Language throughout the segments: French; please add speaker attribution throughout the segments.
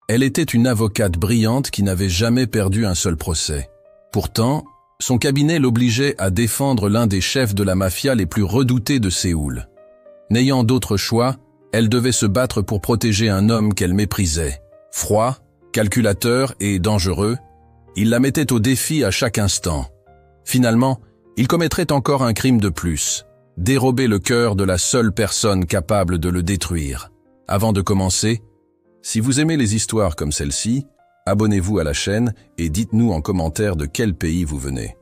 Speaker 1: Elle était une avocate brillante qui n'avait jamais perdu un seul procès. Pourtant, son cabinet l'obligeait à défendre l'un des chefs de la mafia les plus redoutés de Séoul. N'ayant d'autre choix, elle devait se battre pour protéger un homme qu'elle méprisait. Froid, calculateur et dangereux, il la mettait au défi à chaque instant. Finalement, il commettrait encore un crime de plus, dérober le cœur de la seule personne capable de le détruire. Avant de commencer, si vous aimez les histoires comme celle-ci, abonnez-vous à la chaîne et dites-nous en commentaire de quel pays vous venez.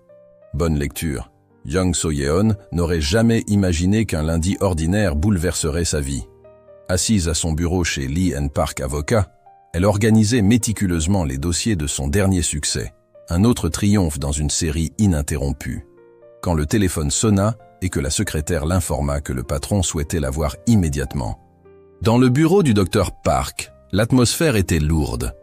Speaker 1: Bonne lecture. Jung So-yeon n'aurait jamais imaginé qu'un lundi ordinaire bouleverserait sa vie. Assise à son bureau chez Lee & Park Avocat, elle organisait méticuleusement les dossiers de son dernier succès, un autre triomphe dans une série ininterrompue. Quand le téléphone sonna et que la secrétaire l'informa que le patron souhaitait la voir immédiatement. Dans le bureau du docteur Park, l'atmosphère était lourde.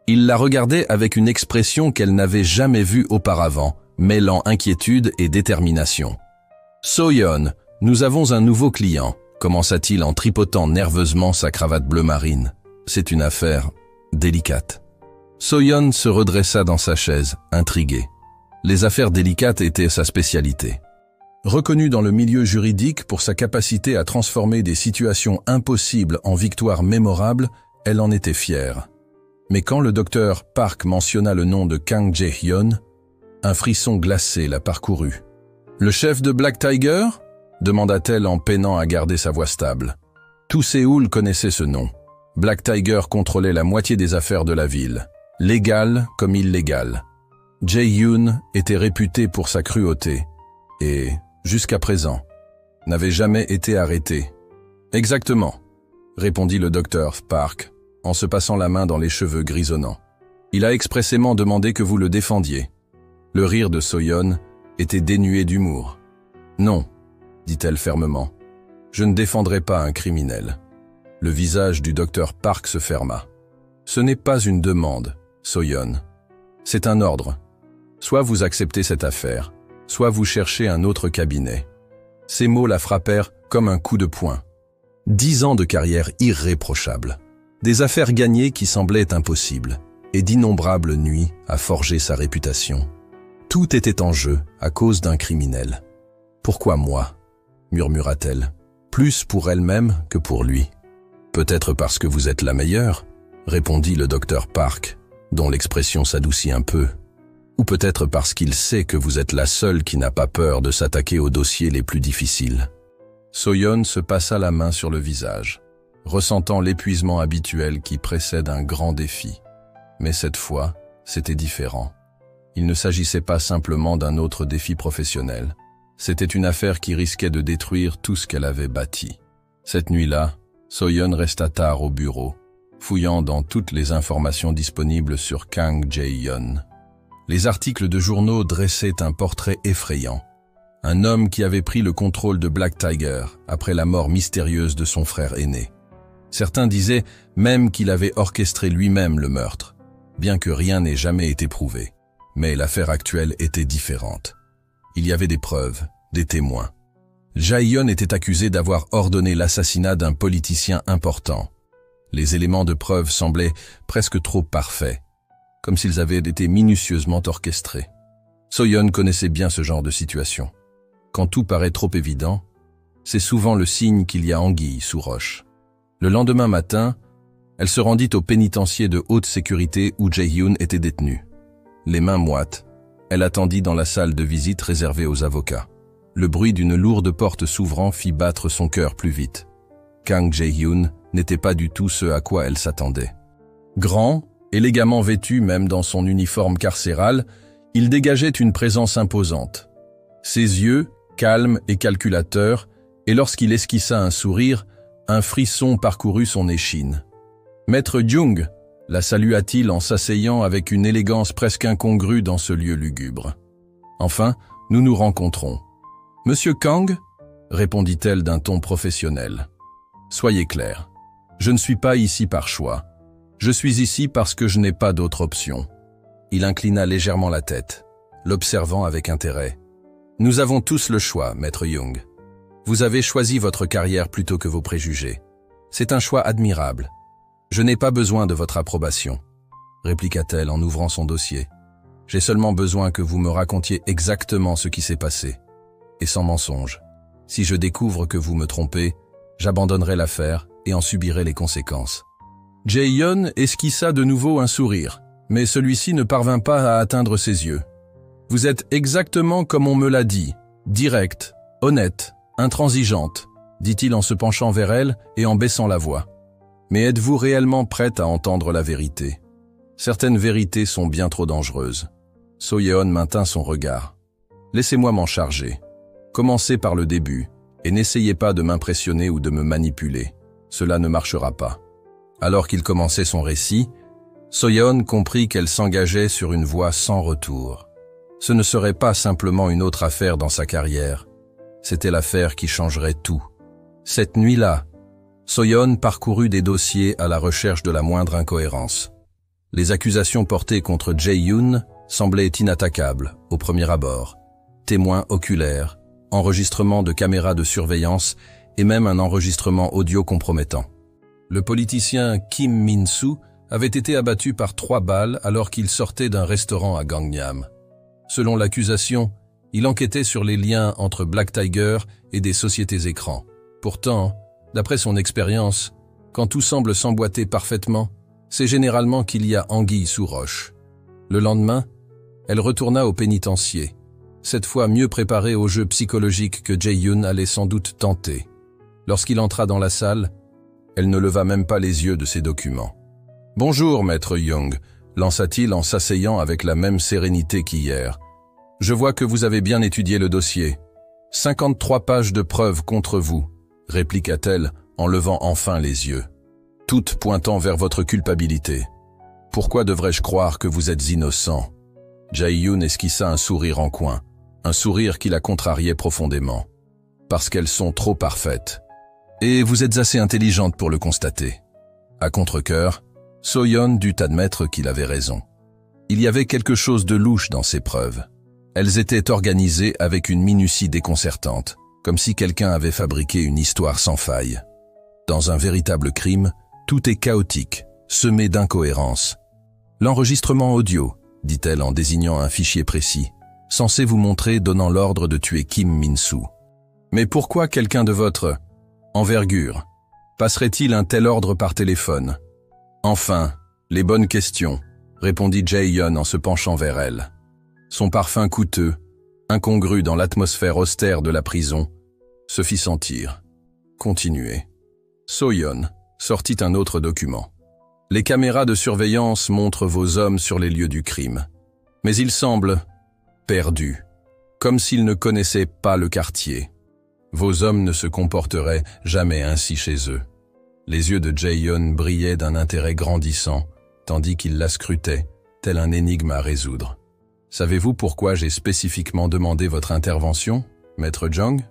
Speaker 1: Il la regardait avec une expression qu'elle n'avait jamais vue auparavant, mêlant inquiétude et détermination. « So-yeon, nous avons un nouveau client », commença-t-il en tripotant nerveusement sa cravate bleu marine. « C'est une affaire délicate. » So-yeon se redressa dans sa chaise, intrigué. Les affaires délicates étaient sa spécialité. Reconnue dans le milieu juridique pour sa capacité à transformer des situations impossibles en victoires mémorables, elle en était fière. Mais quand le docteur Park mentionna le nom de Kang Jae-hyun, un frisson glacé la parcourut. « Le chef de Black Tiger ?» demanda-t-elle en peinant à garder sa voix stable. Tout Séoul connaissait ce nom. Black Tiger contrôlait la moitié des affaires de la ville, légales comme illégales. Jae-hyun était réputé pour sa cruauté et, jusqu'à présent, n'avait jamais été arrêté. « Exactement », répondit le docteur Park, en se passant la main dans les cheveux grisonnants. « Il a expressément demandé que vous le défendiez. » Le rire de So-yeon était dénué d'humour. « Non », dit-elle fermement, « je ne défendrai pas un criminel. » Le visage du docteur Park se ferma. « Ce n'est pas une demande, So-yeon. C'est un ordre. Soit vous acceptez cette affaire, soit vous cherchez un autre cabinet. » Ces mots la frappèrent comme un coup de poing. 10 ans de carrière irréprochable. Des affaires gagnées qui semblaient impossibles, et d'innombrables nuits à forger sa réputation. Tout était en jeu à cause d'un criminel. « Pourquoi moi ?» murmura-t-elle, plus pour elle-même que pour lui. « Peut-être parce que vous êtes la meilleure », répondit le docteur Park, dont l'expression s'adoucit un peu. « Ou peut-être parce qu'il sait que vous êtes la seule qui n'a pas peur de s'attaquer aux dossiers les plus difficiles. » So-yeon se passa la main sur le visage, ressentant l'épuisement habituel qui précède un grand défi. Mais cette fois, c'était différent. Il ne s'agissait pas simplement d'un autre défi professionnel. C'était une affaire qui risquait de détruire tout ce qu'elle avait bâti. Cette nuit-là, So-yeon resta tard au bureau, fouillant dans toutes les informations disponibles sur Kang Jae-hyun. Les articles de journaux dressaient un portrait effrayant. Un homme qui avait pris le contrôle de Black Tiger après la mort mystérieuse de son frère aîné. Certains disaient même qu'il avait orchestré lui-même le meurtre, bien que rien n'ait jamais été prouvé. Mais l'affaire actuelle était différente. Il y avait des preuves, des témoins. Jae-hyun était accusé d'avoir ordonné l'assassinat d'un politicien important. Les éléments de preuve semblaient presque trop parfaits, comme s'ils avaient été minutieusement orchestrés. So-yeon connaissait bien ce genre de situation. Quand tout paraît trop évident, c'est souvent le signe qu'il y a anguille sous roche. Le lendemain matin, elle se rendit au pénitencier de haute sécurité où Jae-hyun était détenu. Les mains moites, elle attendit dans la salle de visite réservée aux avocats. Le bruit d'une lourde porte s'ouvrant fit battre son cœur plus vite. Kang Jae-hyun n'était pas du tout ce à quoi elle s'attendait. Grand, élégamment vêtu même dans son uniforme carcéral, il dégageait une présence imposante. Ses yeux, calmes et calculateurs, et lorsqu'il esquissa un sourire, un frisson parcourut son échine. « Maître Jung !» la salua-t-il en s'asseyant avec une élégance presque incongrue dans ce lieu lugubre. « Enfin, nous nous rencontrons. »« Monsieur Kang ?» répondit-elle d'un ton professionnel. « Soyez clair, je ne suis pas ici par choix. Je suis ici parce que je n'ai pas d'autre option. » Il inclina légèrement la tête, l'observant avec intérêt. « Nous avons tous le choix, Maître Jung. Vous avez choisi votre carrière plutôt que vos préjugés. C'est un choix admirable. Je n'ai pas besoin de votre approbation, répliqua-t-elle en ouvrant son dossier. J'ai seulement besoin que vous me racontiez exactement ce qui s'est passé, et sans mensonge. Si je découvre que vous me trompez, j'abandonnerai l'affaire et en subirai les conséquences. Jae-hyun esquissa de nouveau un sourire, mais celui-ci ne parvint pas à atteindre ses yeux. Vous êtes exactement comme on me l'a dit, directe, honnête, intransigeante, dit-il en se penchant vers elle et en baissant la voix. Mais êtes-vous réellement prête à entendre la vérité? Certaines vérités sont bien trop dangereuses. So-yeon maintint son regard. Laissez-moi m'en charger. Commencez par le début, et n'essayez pas de m'impressionner ou de me manipuler. Cela ne marchera pas. Alors qu'il commençait son récit, So-yeon comprit qu'elle s'engageait sur une voie sans retour. Ce ne serait pas simplement une autre affaire dans sa carrière. C'était l'affaire qui changerait tout. Cette nuit-là, So-yeon parcourut des dossiers à la recherche de la moindre incohérence. Les accusations portées contre Jae-hyun semblaient inattaquables au premier abord. Témoins oculaires, enregistrement de caméras de surveillance et même un enregistrement audio compromettant. Le politicien Kim Min-soo avait été abattu par 3 balles alors qu'il sortait d'un restaurant à Gangnam. Selon l'accusation, il enquêtait sur les liens entre Black Tiger et des sociétés écrans. Pourtant, d'après son expérience, quand tout semble s'emboîter parfaitement, c'est généralement qu'il y a anguille sous roche. Le lendemain, elle retourna au pénitencier, cette fois mieux préparée au jeu psychologique que Jae-hyun allait sans doute tenter. Lorsqu'il entra dans la salle, elle ne leva même pas les yeux de ses documents. « Bonjour, maître Young », lança-t-il en s'asseyant avec la même sérénité qu'hier. « Je vois que vous avez bien étudié le dossier. 53 pages de preuves contre vous, répliqua-t-elle en levant enfin les yeux, toutes pointant vers votre culpabilité. Pourquoi devrais-je croire que vous êtes innocent? Jae-hyun esquissa un sourire en coin, un sourire qui la contrariait profondément. Parce qu'elles sont trop parfaites. Et vous êtes assez intelligente pour le constater. À contre-cœur, So-yeon dut admettre qu'il avait raison. Il y avait quelque chose de louche dans ces preuves. Elles étaient organisées avec une minutie déconcertante, comme si quelqu'un avait fabriqué une histoire sans faille. Dans un véritable crime, tout est chaotique, semé d'incohérences. L'enregistrement audio, dit-elle en désignant un fichier précis, censé vous montrer donnant l'ordre de tuer Kim Min-soo. Mais pourquoi quelqu'un de votre envergure passerait-il un tel ordre par téléphone? Enfin, les bonnes questions, répondit Jae-hyun en se penchant vers elle. Son parfum coûteux, incongru dans l'atmosphère austère de la prison, se fit sentir. Continuez. So-yeon sortit un autre document. Les caméras de surveillance montrent vos hommes sur les lieux du crime. Mais ils semblent perdus, comme s'ils ne connaissaient pas le quartier. Vos hommes ne se comporteraient jamais ainsi chez eux. Les yeux de Jae-hyun brillaient d'un intérêt grandissant, tandis qu'il la scrutait, tel un énigme à résoudre. Savez-vous pourquoi j'ai spécifiquement demandé votre intervention, maître Jung?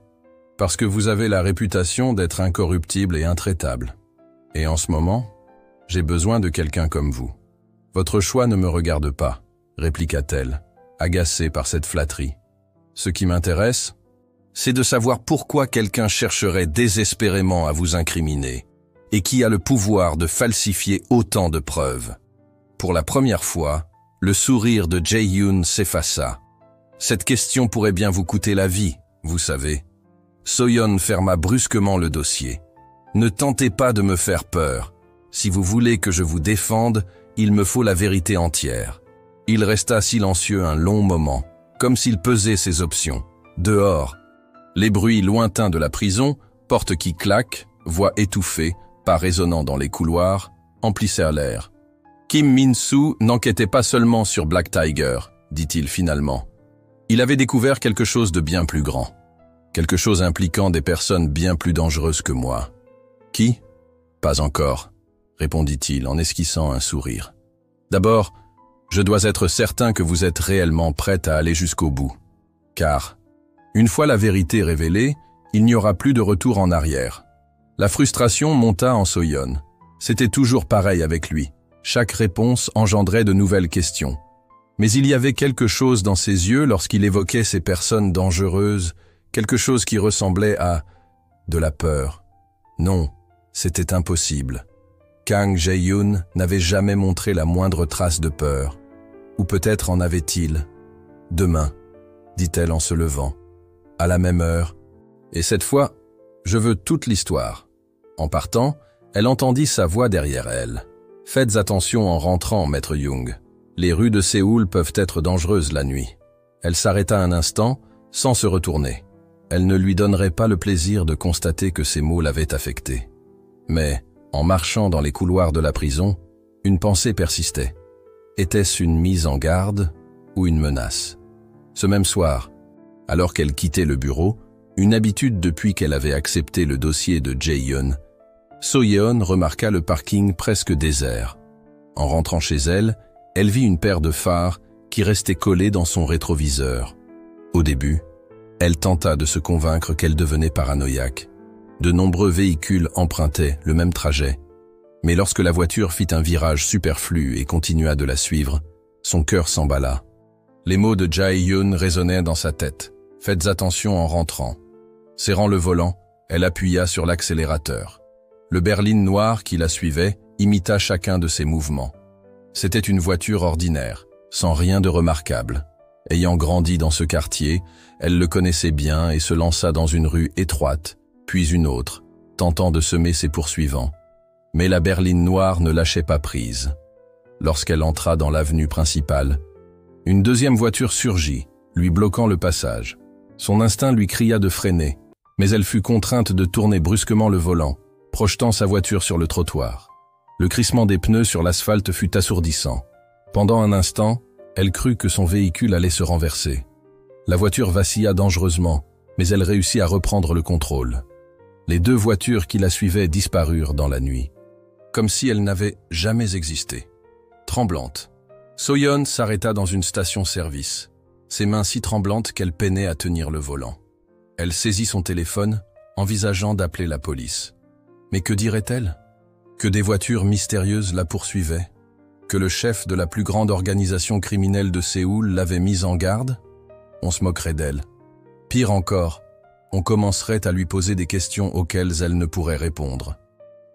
Speaker 1: Parce que vous avez la réputation d'être incorruptible et intraitable. Et en ce moment, j'ai besoin de quelqu'un comme vous. Votre choix ne me regarde pas, répliqua-t-elle, agacée par cette flatterie. Ce qui m'intéresse, c'est de savoir pourquoi quelqu'un chercherait désespérément à vous incriminer et qui a le pouvoir de falsifier autant de preuves. Pour la première fois, le sourire de Jae-hyun s'effaça. Cette question pourrait bien vous coûter la vie, vous savez. So-yeon ferma brusquement le dossier. Ne tentez pas de me faire peur. Si vous voulez que je vous défende, il me faut la vérité entière. Il resta silencieux un long moment, comme s'il pesait ses options. Dehors, les bruits lointains de la prison, portes qui claquent, voix étouffées, pas résonnant dans les couloirs, emplissèrent l'air. Kim Min-soo n'enquêtait pas seulement sur Black Tiger, dit-il finalement. Il avait découvert quelque chose de bien plus grand. Quelque chose impliquant des personnes bien plus dangereuses que moi. Qui? Pas encore, répondit-il en esquissant un sourire. D'abord, je dois être certain que vous êtes réellement prête à aller jusqu'au bout. Car, une fois la vérité révélée, il n'y aura plus de retour en arrière. La frustration monta en So-yeon. C'était toujours pareil avec lui. Chaque réponse engendrait de nouvelles questions. Mais il y avait quelque chose dans ses yeux lorsqu'il évoquait ces personnes dangereuses, quelque chose qui ressemblait à de la peur. Non, c'était impossible. Kang Jae-yoon n'avait jamais montré la moindre trace de peur. Ou peut-être en avait-il. « Demain », dit-elle en se levant, « à la même heure. Et cette fois, je veux toute l'histoire. » En partant, elle entendit sa voix derrière elle. « Faites attention en rentrant, maître Young. Les rues de Séoul peuvent être dangereuses la nuit. » Elle s'arrêta un instant, sans se retourner. Elle ne lui donnerait pas le plaisir de constater que ces mots l'avaient affectée. Mais, en marchant dans les couloirs de la prison, une pensée persistait. Était-ce une mise en garde ou une menace? Ce même soir, alors qu'elle quittait le bureau, une habitude depuis qu'elle avait accepté le dossier de Jae-yoon, So-yeon remarqua le parking presque désert. En rentrant chez elle, elle vit une paire de phares qui restait collée dans son rétroviseur. Au début, elle tenta de se convaincre qu'elle devenait paranoïaque. De nombreux véhicules empruntaient le même trajet. Mais lorsque la voiture fit un virage superflu et continua de la suivre, son cœur s'emballa. Les mots de Jae-yoon résonnaient dans sa tête. « Faites attention en rentrant ». Serrant le volant, elle appuya sur l'accélérateur. Le berline noir qui la suivait imita chacun de ses mouvements. C'était une voiture ordinaire, sans rien de remarquable. Ayant grandi dans ce quartier, elle le connaissait bien et se lança dans une rue étroite, puis une autre, tentant de semer ses poursuivants. Mais la berline noire ne lâchait pas prise. Lorsqu'elle entra dans l'avenue principale, une deuxième voiture surgit, lui bloquant le passage. Son instinct lui cria de freiner, mais elle fut contrainte de tourner brusquement le volant, projetant sa voiture sur le trottoir. Le crissement des pneus sur l'asphalte fut assourdissant. Pendant un instant, elle crut que son véhicule allait se renverser. La voiture vacilla dangereusement, mais elle réussit à reprendre le contrôle. Les deux voitures qui la suivaient disparurent dans la nuit, comme si elles n'avaient jamais existé. Tremblante, So-yeon s'arrêta dans une station-service, ses mains si tremblantes qu'elle peinait à tenir le volant. Elle saisit son téléphone, envisageant d'appeler la police. Mais que dirait-elle? Que des voitures mystérieuses la poursuivaient? Que le chef de la plus grande organisation criminelle de Séoul l'avait mise en garde? On se moquerait d'elle. Pire encore, on commencerait à lui poser des questions auxquelles elle ne pourrait répondre.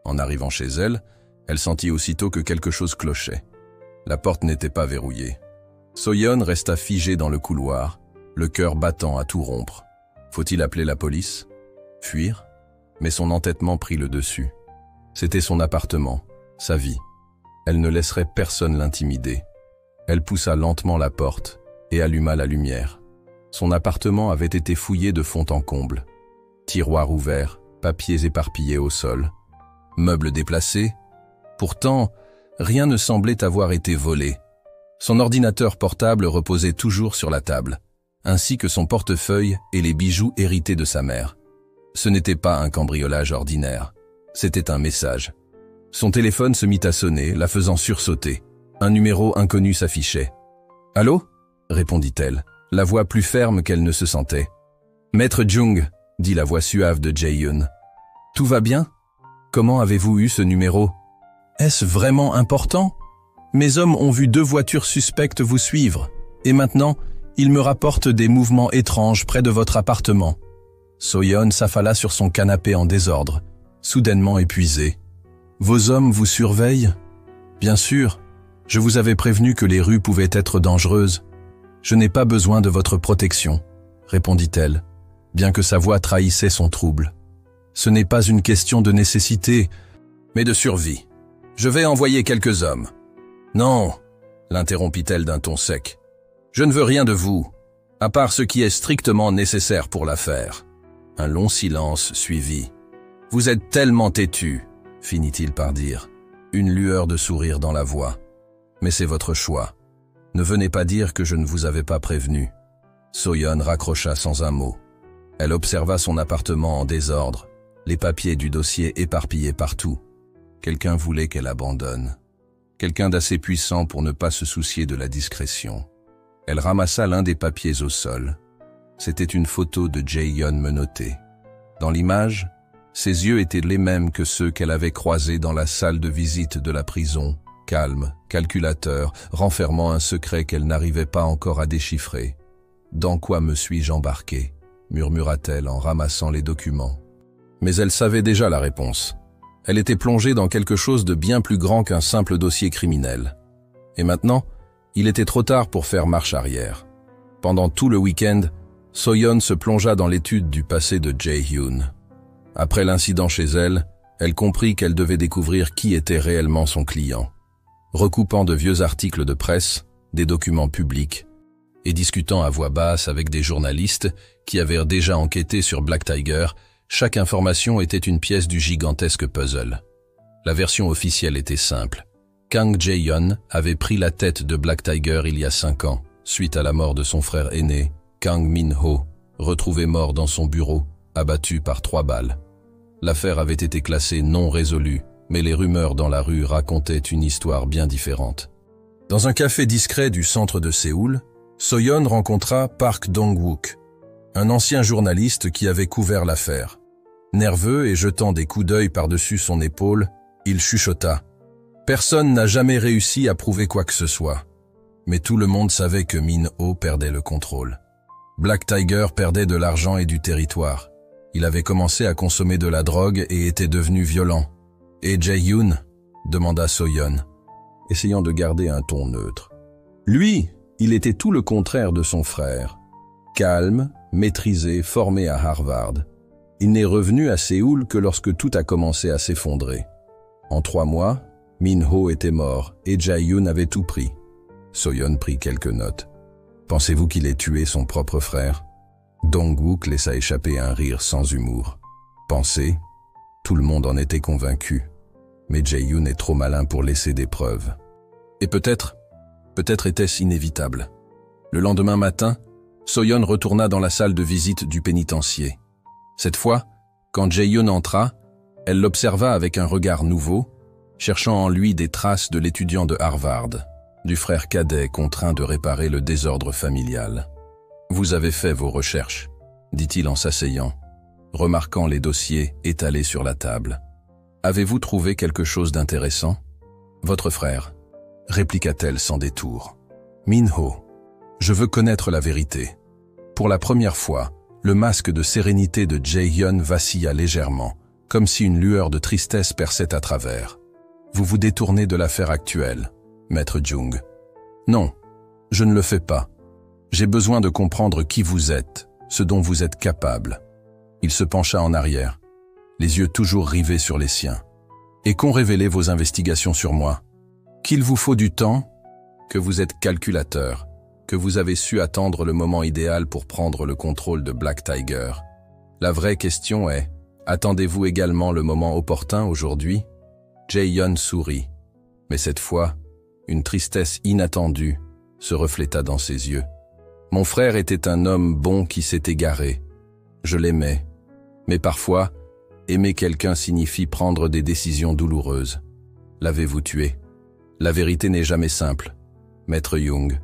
Speaker 1: En arrivant chez elle, elle sentit aussitôt que quelque chose clochait. La porte n'était pas verrouillée. So-yeon resta figée dans le couloir, le cœur battant à tout rompre. Faut-il appeler la police? Fuir? Mais son entêtement prit le dessus. C'était son appartement, sa vie. Elle ne laisserait personne l'intimider. Elle poussa lentement la porte et alluma la lumière. Son appartement avait été fouillé de fond en comble. Tiroirs ouverts, papiers éparpillés au sol, meubles déplacés. Pourtant, rien ne semblait avoir été volé. Son ordinateur portable reposait toujours sur la table, ainsi que son portefeuille et les bijoux hérités de sa mère. Ce n'était pas un cambriolage ordinaire, c'était un message. Son téléphone se mit à sonner, la faisant sursauter. Un numéro inconnu s'affichait. « Allô ?» répondit-elle, la voix plus ferme qu'elle ne se sentait. « Maître Jung » dit la voix suave de Jae-yoon. « Tout va bien? Comment avez-vous eu ce numéro? Est-ce vraiment important? Mes hommes ont vu 2 voitures suspectes vous suivre, et maintenant, ils me rapportent des mouvements étranges près de votre appartement. » So-yeon s'affala sur son canapé en désordre, soudainement épuisé. « Vos hommes vous surveillent? Bien sûr, je vous avais prévenu que les rues pouvaient être dangereuses. Je n'ai pas besoin de votre protection, » répondit-elle, bien que sa voix trahissait son trouble. « Ce n'est pas une question de nécessité, mais de survie. Je vais envoyer quelques hommes. »« Non, » l'interrompit-elle d'un ton sec. « Je ne veux rien de vous, à part ce qui est strictement nécessaire pour l'affaire. » Un long silence suivit. « Vous êtes tellement têtu, » finit-il par dire, une lueur de sourire dans la voix. « Mais c'est votre choix. Ne venez pas dire que je ne vous avais pas prévenu. » So-yeon raccrocha sans un mot. Elle observa son appartement en désordre, les papiers du dossier éparpillés partout. Quelqu'un voulait qu'elle abandonne. Quelqu'un d'assez puissant pour ne pas se soucier de la discrétion. Elle ramassa l'un des papiers au sol. C'était une photo de Jae-yoon menottée. Dans l'image, ses yeux étaient les mêmes que ceux qu'elle avait croisés dans la salle de visite de la prison, calme, calculateur, renfermant un secret qu'elle n'arrivait pas encore à déchiffrer. « Dans quoi me suis-je embarquée ?» murmura-t-elle en ramassant les documents. Mais elle savait déjà la réponse. Elle était plongée dans quelque chose de bien plus grand qu'un simple dossier criminel. Et maintenant, il était trop tard pour faire marche arrière. Pendant tout le week-end, So-yeon se plongea dans l'étude du passé de Jae-hyun. Après l'incident chez elle, elle comprit qu'elle devait découvrir qui était réellement son client. Recoupant de vieux articles de presse, des documents publics, et discutant à voix basse avec des journalistes qui avaient déjà enquêté sur Black Tiger, chaque information était une pièce du gigantesque puzzle. La version officielle était simple. Kang Jae-hyun avait pris la tête de Black Tiger il y a 5 ans, suite à la mort de son frère aîné, Kang Min-ho, retrouvé mort dans son bureau, abattu par 3 balles. L'affaire avait été classée non résolue, mais les rumeurs dans la rue racontaient une histoire bien différente. Dans un café discret du centre de Séoul, So-yeon rencontra Park Dong-wook, un ancien journaliste qui avait couvert l'affaire. Nerveux et jetant des coups d'œil par-dessus son épaule, il chuchota. Personne n'a jamais réussi à prouver quoi que ce soit. Mais tout le monde savait que Min-ho perdait le contrôle. Black Tiger perdait de l'argent et du territoire. Il avait commencé à consommer de la drogue et était devenu violent. « Et Jae-hyun » demanda So-yeon, essayant de garder un ton neutre. Lui, il était tout le contraire de son frère. Calme, maîtrisé, formé à Harvard. Il n'est revenu à Séoul que lorsque tout a commencé à s'effondrer. En 3 mois, Min-ho était mort et Jae-hyun avait tout pris. So-yeon prit quelques notes. Pensez-vous qu'il ait tué son propre frère? Dong-wook laissa échapper un rire sans humour. Pensez? Tout le monde en était convaincu. Mais Jae-hyun est trop malin pour laisser des preuves. Et peut-être était-ce inévitable. Le lendemain matin, So-yeon retourna dans la salle de visite du pénitencier. Cette fois, quand Jae-hyun entra, elle l'observa avec un regard nouveau, cherchant en lui des traces de l'étudiant de Harvard, du frère cadet contraint de réparer le désordre familial. « Vous avez fait vos recherches », dit-il en s'asseyant, remarquant les dossiers étalés sur la table. « Avez-vous trouvé quelque chose d'intéressant ?»« Votre frère », répliqua-t-elle sans détour. « Min-ho, je veux connaître la vérité. » Pour la première fois, le masque de sérénité de Jae-hyun vacilla légèrement, comme si une lueur de tristesse perçait à travers. « Vous vous détournez de l'affaire actuelle, Maître Jung. »« Non, je ne le fais pas. J'ai besoin de comprendre qui vous êtes, ce dont vous êtes capable. » Il se pencha en arrière, les yeux toujours rivés sur les siens. « Et qu'ont révélé vos investigations sur moi? Qu'il vous faut du temps? Que vous êtes calculateur, que vous avez su attendre le moment idéal pour prendre le contrôle de Black Tiger. La vraie question est, attendez-vous également le moment opportun aujourd'hui ?» Jae-hyun sourit, mais cette fois, une tristesse inattendue se refléta dans ses yeux. « Mon frère était un homme bon qui s'est égaré. Je l'aimais. Mais parfois, aimer quelqu'un signifie prendre des décisions douloureuses. L'avez-vous tué? La vérité n'est jamais simple, Maître Jung. »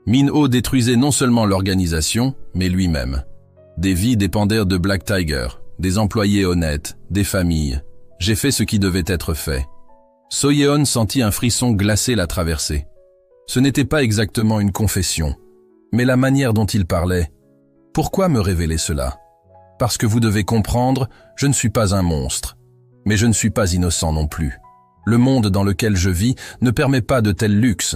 Speaker 1: Min-ho détruisait non seulement l'organisation, mais lui-même. Des vies dépendaient de Black Tiger, des employés honnêtes, des familles. J'ai fait ce qui devait être fait. So-yeon sentit un frisson glacé la traverser. Ce n'était pas exactement une confession, mais la manière dont il parlait. Pourquoi me révéler cela? Parce que vous devez comprendre, je ne suis pas un monstre. Mais je ne suis pas innocent non plus. Le monde dans lequel je vis ne permet pas de tels luxes.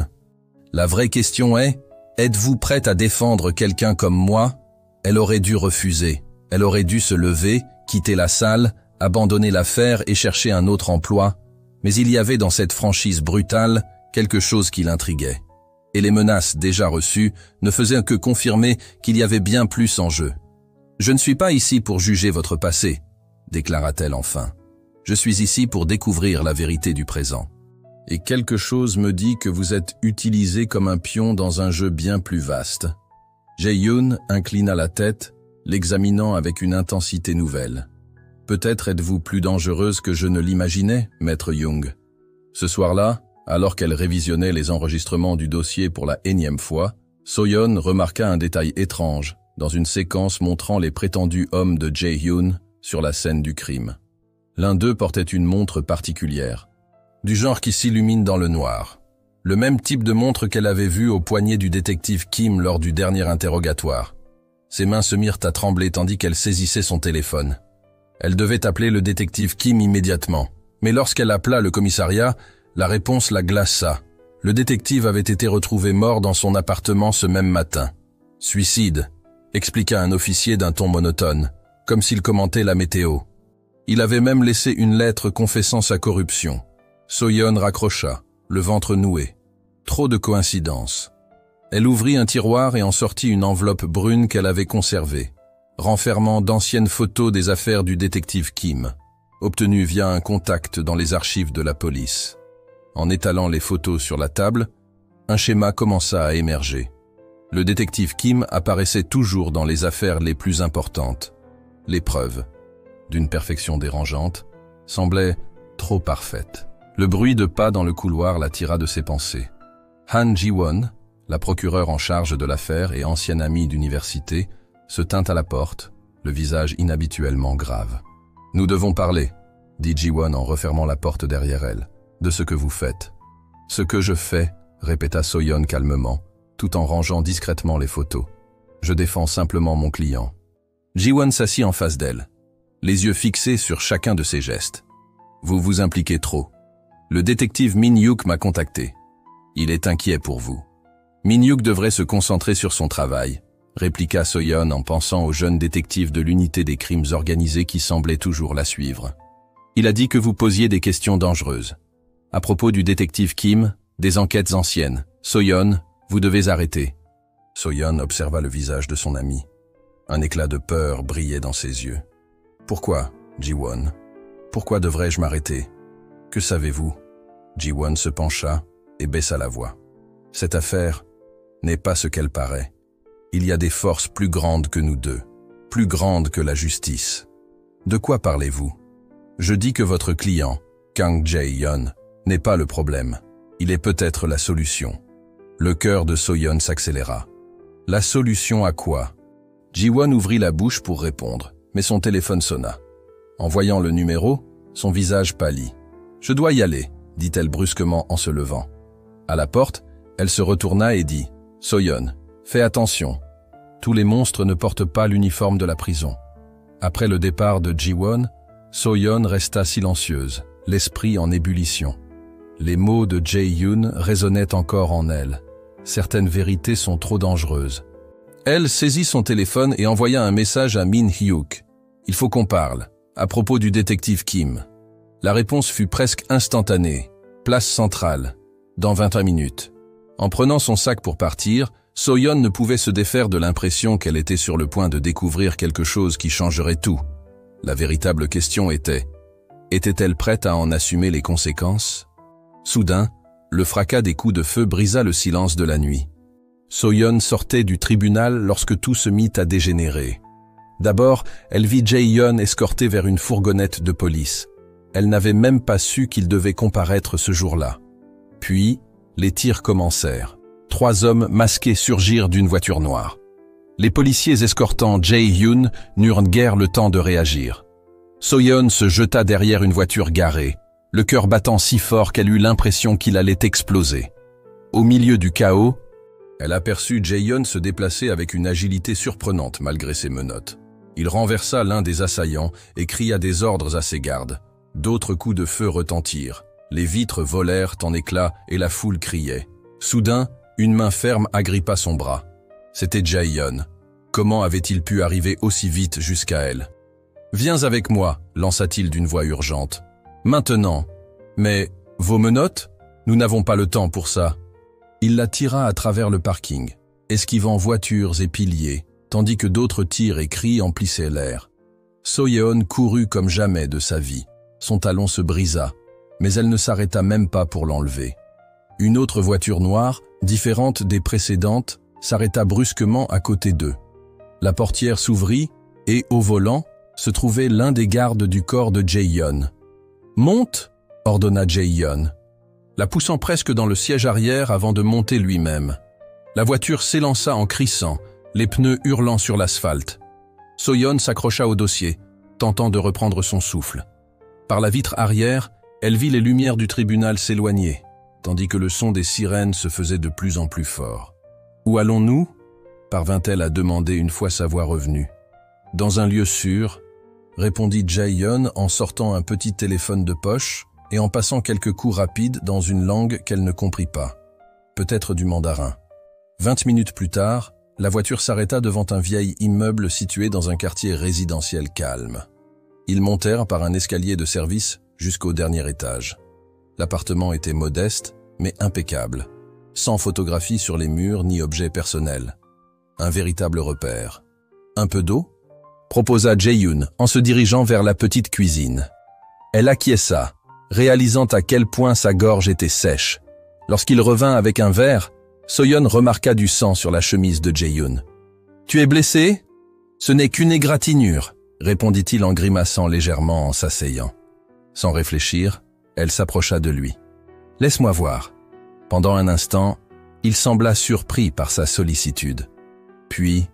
Speaker 1: La vraie question est, êtes-vous prête à défendre quelqu'un comme moi? Elle aurait dû refuser. Elle aurait dû se lever, quitter la salle, abandonner l'affaire et chercher un autre emploi. Mais il y avait dans cette franchise brutale quelque chose qui l'intriguait. Et les menaces déjà reçues ne faisaient que confirmer qu'il y avait bien plus en jeu. « Je ne suis pas ici pour juger votre passé », déclara-t-elle enfin. « Je suis ici pour découvrir la vérité du présent. Et quelque chose me dit que vous êtes utilisé comme un pion dans un jeu bien plus vaste. » Jae-hyun inclina la tête, l'examinant avec une intensité nouvelle. « Peut-être êtes-vous plus dangereuse que je ne l'imaginais, Maître Jung. » Ce soir-là, alors qu'elle révisionnait les enregistrements du dossier pour la énième fois, So-yeon remarqua un détail étrange dans une séquence montrant les prétendus hommes de Jae-hyun sur la scène du crime. L'un d'eux portait une montre particulière, du genre qui s'illumine dans le noir. Le même type de montre qu'elle avait vue au poignet du détective Kim lors du dernier interrogatoire. Ses mains se mirent à trembler tandis qu'elle saisissait son téléphone. Elle devait appeler le détective Kim immédiatement, Mais lorsqu'elle appela le commissariat, la réponse la glaça. Le détective avait été retrouvé mort dans son appartement ce même matin. « Suicide », expliqua un officier d'un ton monotone, comme s'il commentait la météo. Il avait même laissé une lettre confessant sa corruption. So-yeon raccrocha, le ventre noué. Trop de coïncidences. Elle ouvrit un tiroir et en sortit une enveloppe brune qu'elle avait conservée, renfermant d'anciennes photos des affaires du détective Kim, obtenues via un contact dans les archives de la police. En étalant les photos sur la table, un schéma commença à émerger. Le détective Kim apparaissait toujours dans les affaires les plus importantes. Les preuves, d'une perfection dérangeante, semblaient trop parfaites. Le bruit de pas dans le couloir l'attira de ses pensées. Han Ji-won, la procureure en charge de l'affaire et ancienne amie d'université, se tint à la porte, le visage inhabituellement grave. « Nous devons parler », dit Ji-won en refermant la porte derrière elle, « de ce que vous faites. »« Ce que je fais », répéta So-yeon calmement, tout en rangeant discrètement les photos. « Je défends simplement mon client. » Ji-won s'assit en face d'elle, les yeux fixés sur chacun de ses gestes. « Vous vous impliquez trop. Le détective Min-hyuk m'a contacté. Il est inquiet pour vous. » Min-hyuk devrait se concentrer sur son travail, répliqua So-yeon en pensant au jeune détective de l'unité des crimes organisés qui semblait toujours la suivre. Il a dit que vous posiez des questions dangereuses. À propos du détective Kim, des enquêtes anciennes. So-yeon, vous devez arrêter. So-yeon observa le visage de son ami. Un éclat de peur brillait dans ses yeux. Pourquoi, Ji-won? Pourquoi devrais-je m'arrêter? Que savez-vous? Ji-won se pencha et baissa la voix. Cette affaire n'est pas ce qu'elle paraît. Il y a des forces plus grandes que nous deux, plus grandes que la justice. De quoi parlez-vous? Je dis que votre client, Kang Jae-yeon, n'est pas le problème. Il est peut-être la solution. Le cœur de So-yeon s'accéléra. La solution à quoi? Ji-won ouvrit la bouche pour répondre, mais son téléphone sonna. En voyant le numéro, son visage pâlit. « Je dois y aller », dit-elle brusquement en se levant. À la porte, elle se retourna et dit « So-yeon, fais attention. Tous les monstres ne portent pas l'uniforme de la prison. » Après le départ de Ji-won, So-yeon resta silencieuse, l'esprit en ébullition. Les mots de Jae-yoon résonnaient encore en elle. Certaines vérités sont trop dangereuses. Elle saisit son téléphone et envoya un message à Min-hyuk. « Il faut qu'on parle, à propos du détective Kim. » La réponse fut presque instantanée. Place centrale, dans 21 minutes. En prenant son sac pour partir, So-yeon ne pouvait se défaire de l'impression qu'elle était sur le point de découvrir quelque chose qui changerait tout. La véritable question était-elle prête à en assumer les conséquences? Soudain, le fracas des coups de feu brisa le silence de la nuit. So-yeon sortait du tribunal lorsque tout se mit à dégénérer. D'abord, elle vit Jae-yeon escorté vers une fourgonnette de police. Elle n'avait même pas su qu'il devait comparaître ce jour-là. Puis, les tirs commencèrent. 3 hommes masqués surgirent d'une voiture noire. Les policiers escortant Jae-yoon n'eurent guère le temps de réagir. So-yeon se jeta derrière une voiture garée, le cœur battant si fort qu'elle eut l'impression qu'il allait exploser. Au milieu du chaos, elle aperçut Jae-yeon se déplacer avec une agilité surprenante malgré ses menottes. Il renversa l'un des assaillants et cria des ordres à ses gardes. D'autres coups de feu retentirent. Les vitres volèrent en éclats et la foule criait. Soudain, une main ferme agrippa son bras. C'était Jae-yeon. Comment avait-il pu arriver aussi vite jusqu'à elle? « Viens avec moi », lança-t-il d'une voix urgente. « Maintenant. »« Mais, vos menottes? Nous n'avons pas le temps pour ça. » Il la tira à travers le parking, esquivant voitures et piliers, tandis que d'autres tirs et cris emplissaient l'air. So-yeon courut comme jamais de sa vie. Son talon se brisa, mais elle ne s'arrêta même pas pour l'enlever. Une autre voiture noire, différente des précédentes, s'arrêta brusquement à côté d'eux. La portière s'ouvrit et, au volant, se trouvait l'un des gardes du corps de Jae-yeon. « Monte !» ordonna Jae-yeon, la poussant presque dans le siège arrière avant de monter lui-même. La voiture s'élança en crissant, les pneus hurlant sur l'asphalte. So-yeon s'accrocha au dossier, tentant de reprendre son souffle. Par la vitre arrière, elle vit les lumières du tribunal s'éloigner, tandis que le son des sirènes se faisait de plus en plus fort. « Où allons-nous » parvint-elle à demander une fois sa voix revenue. « Dans un lieu sûr » répondit Jae-yeon en sortant un petit téléphone de poche et en passant quelques coups rapides dans une langue qu'elle ne comprit pas. Peut-être du mandarin. 20 minutes plus tard, la voiture s'arrêta devant un vieil immeuble situé dans un quartier résidentiel calme. Ils montèrent par un escalier de service jusqu'au dernier étage. L'appartement était modeste, mais impeccable, sans photographie sur les murs ni objets personnels. Un véritable repère. « Un peu d'eau ?» proposa Jae-yoon en se dirigeant vers la petite cuisine. Elle acquiesça, réalisant à quel point sa gorge était sèche. Lorsqu'il revint avec un verre, So-yeon remarqua du sang sur la chemise de Jae-yoon. « Tu es blessé ? Ce n'est qu'une égratignure, » répondit-il en grimaçant légèrement en s'asseyant. Sans réfléchir, elle s'approcha de lui. « Laisse-moi voir. » Pendant un instant, il sembla surpris par sa sollicitude. Puis,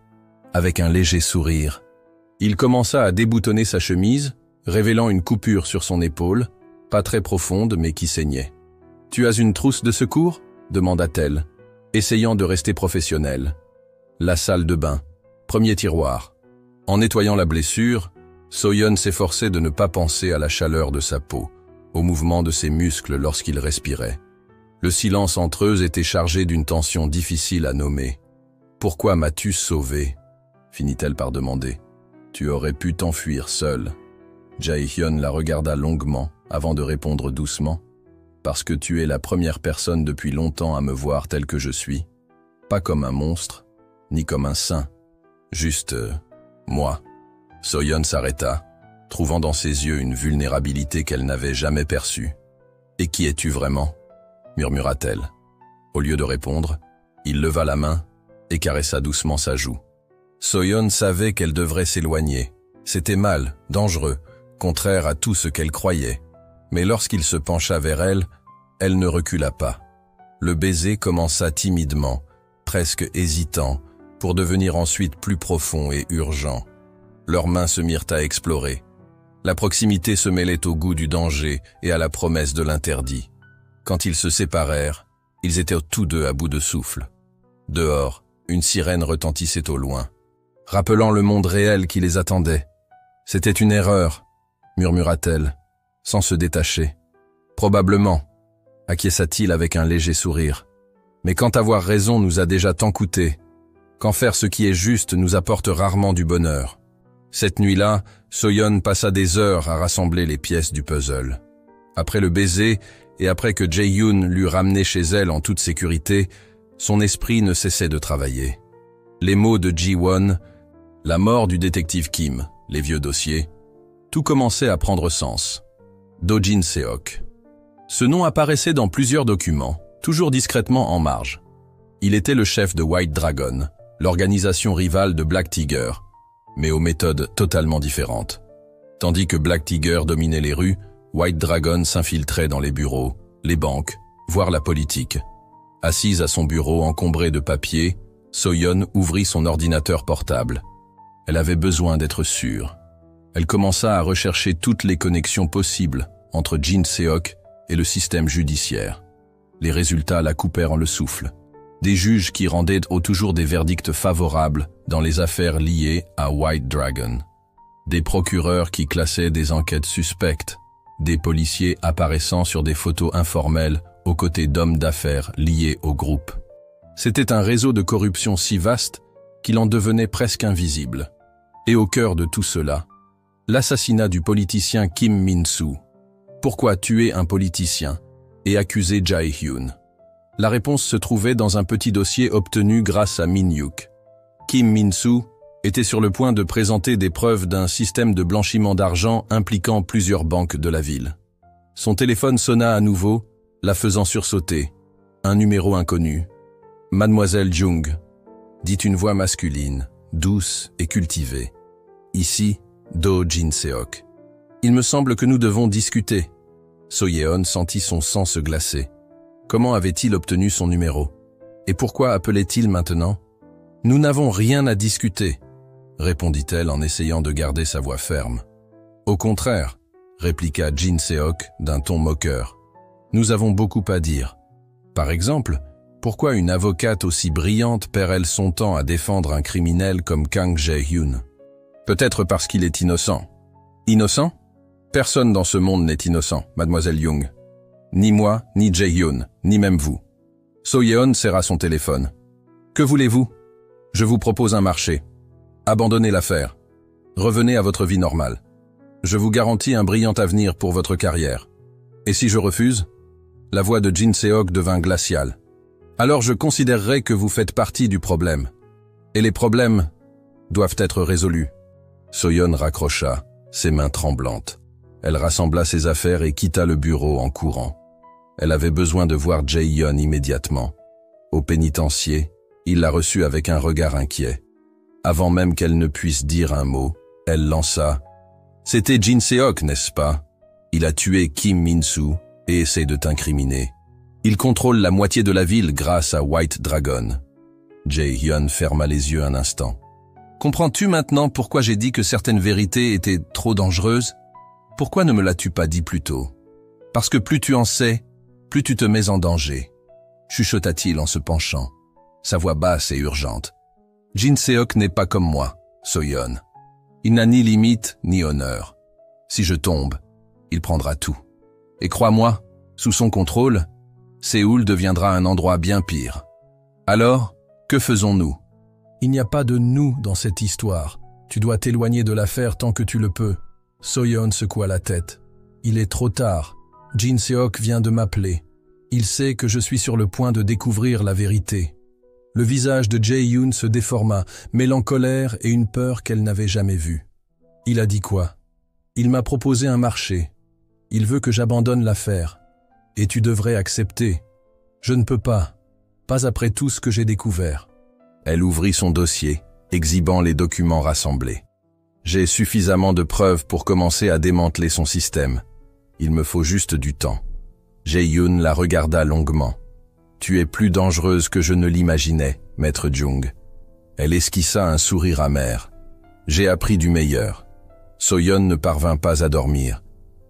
Speaker 1: avec un léger sourire, il commença à déboutonner sa chemise, révélant une coupure sur son épaule, pas très profonde mais qui saignait. « Tu as une trousse de secours ?» demanda-t-elle, essayant de rester professionnelle. La salle de bain, premier tiroir. En nettoyant la blessure, So-yeon s'efforçait de ne pas penser à la chaleur de sa peau, au mouvement de ses muscles lorsqu'il respirait. Le silence entre eux était chargé d'une tension difficile à nommer. « Pourquoi m'as-tu sauvé ?» finit-elle par demander. « Tu aurais pu t'enfuir seule. » Jae-hyun la regarda longuement avant de répondre doucement. « Parce que tu es la première personne depuis longtemps à me voir tel que je suis. Pas comme un monstre, ni comme un saint. Juste moi. » So-yeon s'arrêta, trouvant dans ses yeux une vulnérabilité qu'elle n'avait jamais perçue. « Et qui es-tu vraiment ?» murmura-t-elle. Au lieu de répondre, il leva la main et caressa doucement sa joue. So-yeon savait qu'elle devrait s'éloigner. C'était mal, dangereux, contraire à tout ce qu'elle croyait. Mais lorsqu'il se pencha vers elle, elle ne recula pas. Le baiser commença timidement, presque hésitant, pour devenir ensuite plus profond et urgent. Leurs mains se mirent à explorer. La proximité se mêlait au goût du danger et à la promesse de l'interdit. Quand ils se séparèrent, ils étaient tous deux à bout de souffle. Dehors, une sirène retentissait au loin, rappelant le monde réel qui les attendait. « C'était une erreur », murmura-t-elle, sans se détacher. « Probablement », acquiesça-t-il avec un léger sourire. « Mais quand avoir raison nous a déjà tant coûté, quand faire ce qui est juste nous apporte rarement du bonheur. » Cette nuit-là, So-yeon passa des heures à rassembler les pièces du puzzle. Après le baiser, et après que Jae-yoon l'eut ramené chez elle en toute sécurité, son esprit ne cessait de travailler. Les mots de Ji-won, la mort du détective Kim, les vieux dossiers, tout commençait à prendre sens. Do Jin-seok. Ce nom apparaissait dans plusieurs documents, toujours discrètement en marge. Il était le chef de White Dragon, l'organisation rivale de Black Tiger, mais aux méthodes totalement différentes. Tandis que Black Tiger dominait les rues, White Dragon s'infiltrait dans les bureaux, les banques, voire la politique. Assise à son bureau encombré de papiers, So-yeon ouvrit son ordinateur portable. Elle avait besoin d'être sûre. Elle commença à rechercher toutes les connexions possibles entre Jin-seok et le système judiciaire. Les résultats la coupèrent en le souffle. Des juges qui rendaient toujours des verdicts favorables dans les affaires liées à White Dragon. Des procureurs qui classaient des enquêtes suspectes. Des policiers apparaissant sur des photos informelles aux côtés d'hommes d'affaires liés au groupe. C'était un réseau de corruption si vaste qu'il en devenait presque invisible. Et au cœur de tout cela, l'assassinat du politicien Kim Min-soo. Pourquoi tuer un politicien et accuser Jae-hyun? La réponse se trouvait dans un petit dossier obtenu grâce à Min-hyuk. Kim Min-soo était sur le point de présenter des preuves d'un système de blanchiment d'argent impliquant plusieurs banques de la ville. Son téléphone sonna à nouveau, la faisant sursauter. Un numéro inconnu. « Mademoiselle Jung », dit une voix masculine, douce et cultivée. « Ici, Do Jin-seok. Il me semble que nous devons discuter. » So-yeon sentit son sang se glacer. Comment avait-il obtenu son numéro? Et pourquoi appelait-il maintenant? « Nous n'avons rien à discuter », répondit-elle en essayant de garder sa voix ferme. « Au contraire », répliqua Jin-seok d'un ton moqueur. « Nous avons beaucoup à dire. Par exemple, pourquoi une avocate aussi brillante perd-elle son temps à défendre un criminel comme Kang Jae-hyun? Peut-être parce qu'il est innocent. » « Innocent » Personne dans ce monde n'est innocent, mademoiselle Young. Ni moi, ni Jae-hyun, ni même vous. So-yeon serra son téléphone. Que voulez-vous? Je vous propose un marché. Abandonnez l'affaire. Revenez à votre vie normale. Je vous garantis un brillant avenir pour votre carrière. Et si je refuse? La voix de Jin Seok devint glaciale. Alors je considérerai que vous faites partie du problème. Et les problèmes doivent être résolus. So-yeon raccrocha, ses mains tremblantes. Elle rassembla ses affaires et quitta le bureau en courant. Elle avait besoin de voir Jae-hyun immédiatement. Au pénitencier, il la reçut avec un regard inquiet. Avant même qu'elle ne puisse dire un mot, elle lança « C'était Jin Seok, n'est-ce pas? Il a tué Kim Min-soo et essaie de t'incriminer. Il contrôle la moitié de la ville grâce à White Dragon. » Jae-hyun ferma les yeux un instant. « Comprends-tu maintenant pourquoi j'ai dit que certaines vérités étaient trop dangereuses? Pourquoi ne me l'as-tu pas dit plus tôt? Parce que plus tu en sais, plus tu te mets en danger. » chuchota-t-il en se penchant, sa voix basse et urgente. « Jin Seok n'est pas comme moi, So-yeon. Il n'a ni limite ni honneur. Si je tombe, il prendra tout. Et crois-moi, sous son contrôle, Séoul deviendra un endroit bien pire. Alors, que faisons-nous? » Il n'y a pas de nous dans cette histoire. Tu dois t'éloigner de l'affaire tant que tu le peux. So-yeon secoua la tête. Il est trop tard. Jin Seok vient de m'appeler. Il sait que je suis sur le point de découvrir la vérité. Le visage de Jae-hyun se déforma, mêlant colère et une peur qu'elle n'avait jamais vue. Il a dit quoi? Il m'a proposé un marché. Il veut que j'abandonne l'affaire. Et tu devrais accepter. Je ne peux pas après tout ce que j'ai découvert. Elle ouvrit son dossier, exhibant les documents rassemblés. J'ai suffisamment de preuves pour commencer à démanteler son système. Il me faut juste du temps. Jae-hyun la regarda longuement. Tu es plus dangereuse que je ne l'imaginais, maître Jung. Elle esquissa un sourire amer. J'ai appris du meilleur. So-yeon ne parvint pas à dormir.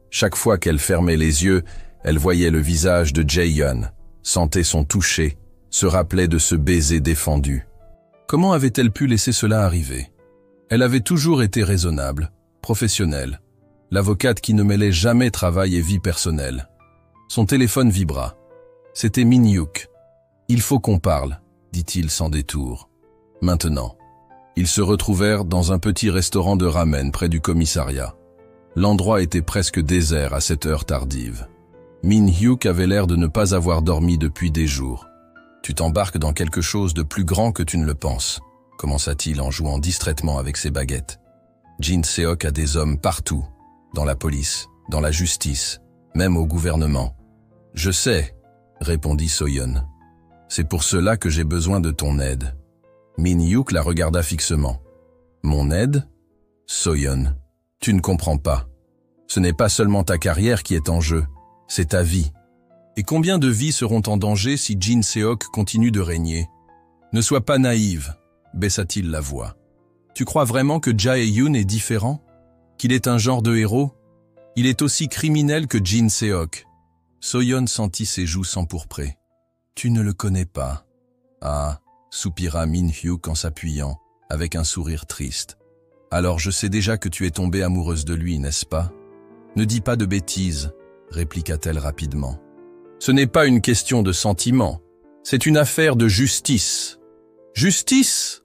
Speaker 1: Chaque fois qu'elle fermait les yeux, elle voyait le visage de Jae-hyun, sentait son toucher, se rappelait de ce baiser défendu. Comment avait-elle pu laisser cela arriver? Elle avait toujours été raisonnable, professionnelle, l'avocate qui ne mêlait jamais travail et vie personnelle. Son téléphone vibra. C'était Min-hyuk. « Il faut qu'on parle », dit-il sans détour. Maintenant. Ils se retrouvèrent dans un petit restaurant de ramen près du commissariat. L'endroit était presque désert à cette heure tardive. Min-hyuk avait l'air de ne pas avoir dormi depuis des jours. « Tu t'embarques dans quelque chose de plus grand que tu ne le penses », commença-t-il en jouant distraitement avec ses baguettes. Jin Seok a des hommes partout, dans la police, dans la justice, même au gouvernement. « Je sais », répondit So-yeon. « C'est pour cela que j'ai besoin de ton aide. » Min-hyuk la regarda fixement. « Mon aide? So-yeon, tu ne comprends pas. Ce n'est pas seulement ta carrière qui est en jeu, c'est ta vie. Et combien de vies seront en danger si Jin Seok continue de régner? Ne sois pas naïve, baissa-t-il la voix. Tu crois vraiment que Jae-hyun est différent? Qu'il est un genre de héros? Il est aussi criminel que Jin Seok. So-yeon sentit ses joues s'empourprer. Tu ne le connais pas. Ah, soupira Min-hyuk en s'appuyant, avec un sourire triste. Alors je sais déjà que tu es tombée amoureuse de lui, n'est-ce pas? Ne dis pas de bêtises, répliqua-t-elle rapidement. Ce n'est pas une question de sentiment, c'est une affaire de justice. Justice?